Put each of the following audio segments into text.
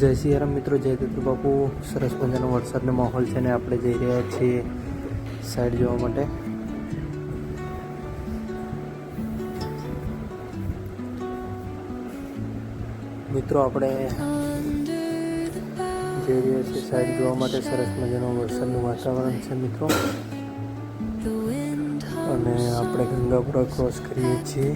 જય સિયારામ મિત્રો, જય દત્ત બાપુ. સરસ મજાનો વરસાદનો માહોલ છે ને આપણે જઈ રહ્યા છીએ સાઈડ જોવા માટે. મિત્રો આપણે જઈ રહ્યા છીએ સાઈડ જોવા માટે. સરસ મજાનું વરસાદનું વાતાવરણ છે મિત્રો, અને આપણે ગંગાપુરા ક્રોસ કરીએ છીએ.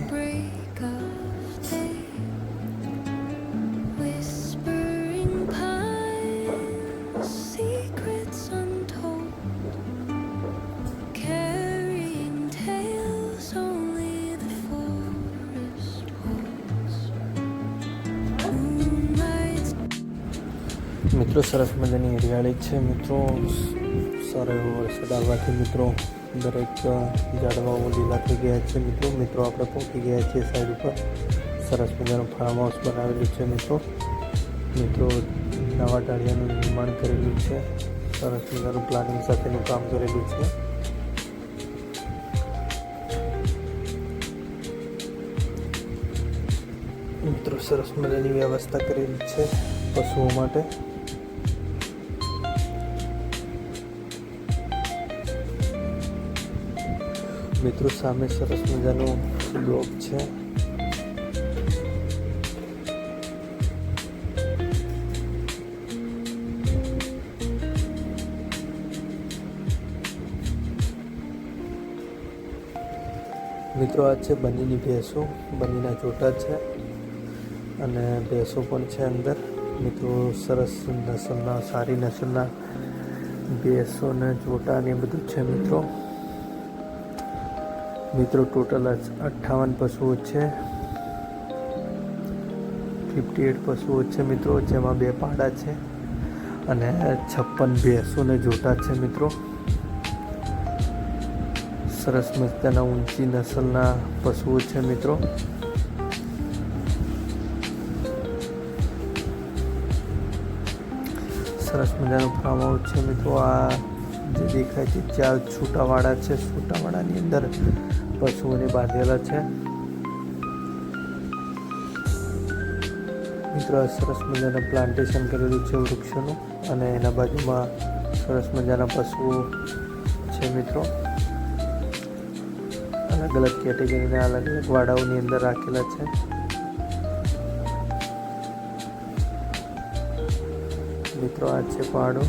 મિત્રો સરસ મજાની હરિયાળી છે મિત્રો. સારો એવો વરસાદ આવવાથી મિત્રો દરેક ઝાડવાઓ લીલા થઈ ગયા છે મિત્રો. આપણે પહોંચી ગયા છીએ સાઈડ ઉપર. સરસ મજાનું ફાર્મ હાઉસ બનાવેલું છે મિત્રો. નવા ટાળિયાનું નિર્માણ કરેલું છે. સરસ મજાનું પ્લાનિંગ સાથેનું કામ કરેલું છે. મિત્રો સરસ મજાની વ્યવસ્થા કરેલી છે પશુઓ માટે. મિત્રો સામે સરસ મજાનો બ્લોક છે. મિત્રો આ છે બનીની ભેંસો, બનીના જોટા છે અને ભેંસો પણ છે અંદર. મિત્રો સરસ નસલના, સારી નસલના ભેંસો ને જોટા ને બધું છે મિત્રો. ટોટલ 58 પશુઓ છે, 58 પશુઓ છે મિત્રો, જેમાં 2 પાડા છે અને 56 ભેંસો ને જોટા છે મિત્રો. સરસ મજાના ઊંચી નસલના પશુઓ છે મિત્રો. સરસ મજાનું ફાર્મ હાઉસ છે મિત્રો. આ જે દેખાય છે 4 છૂટાવાળા છે. છૂટાવાળાની અંદર પશુઓને બાંધેલા છે મિત્રો. સરસ મજાના પ્લાન્ટેશન કરેલું છે વૃક્ષોનું, અને એના બાજુમાં સરસ મજાના પશુઓ છે મિત્રો. અલગ અલગ કેટેગરીના અલગ અલગ વાડાઓની અંદર રાખેલા છે. મિત્રો આ છે પાડો,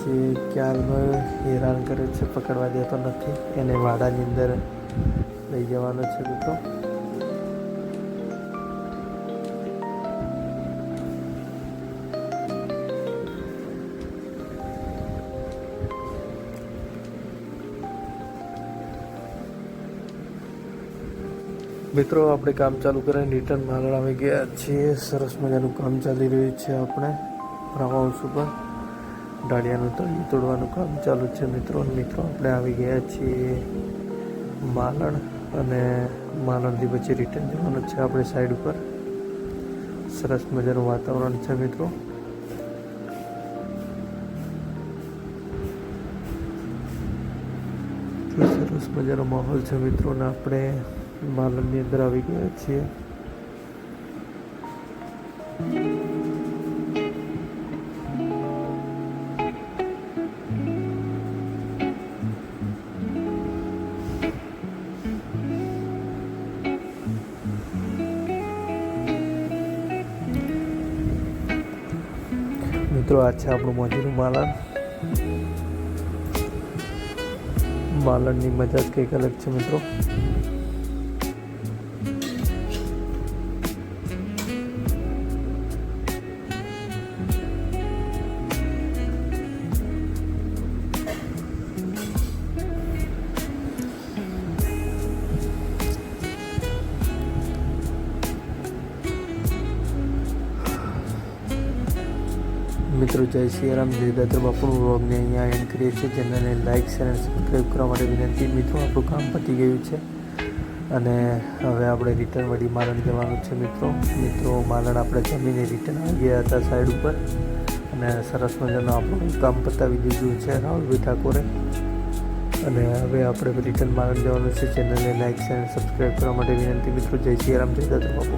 જે ક્યારમાં હેરાન કરે છે, પકડવા દેતો નથી. એને વાડાની અંદર લઈ જવાનો છે મિત્રો. આપણે કામ ચાલુ કરીને રિટર્ન માલણ આવી ગયા છીએ. સરસ મજાનું કામ ચાલી રહ્યું છે. આપણે ફાર્મ હાઉસ ઉપર ડાળિયાનું તળિયું તોડવાનું કામ ચાલુ છે મિત્રો. આપણે આવી ગયા છીએ માલણ, અને માલણથી પછી રિટર્ન જવાનું છે આપણે સાઈડ ઉપર. સરસ મજાનું વાતાવરણ છે મિત્રો. સરસ મજાનો માહોલ છે મિત્રો, ને આપણે માલણની અંદર આવી ગયા છીએ. મિત્રો આ છે આપણું મોજીનું માલણ. માલણની મજા જ કંઈક અલગ છે મિત્રો. જય સિયારામ, જય દત્ત બાપુનું વ્લોગને અહીંયા એન્ડ કરીએ છીએ. ચેનલને લાઇક, શેર અને સબસ્ક્રાઈબ કરવા માટે વિનંતી. મિત્રો આપણું કામ પતી ગયું છે અને હવે આપણે રિટર્ન વળી માલણ જવાનું છે મિત્રો. માલણ આપણે જમીને રિટર્ન આવી ગયા હતા સાઈડ ઉપર, અને સરસ મજાનું આપણું કામ પતાવી દીધું છે રાહુલભાઈ ઠાકોરે. અને હવે આપણે રિટર્ન માલણ જવાનું છે. ચેનલને લાઇક, શેર અને સબસ્ક્રાઈબ કરવા માટે વિનંતી મિત્રો. જય સિયારામ, જય દત્ત બાપુ.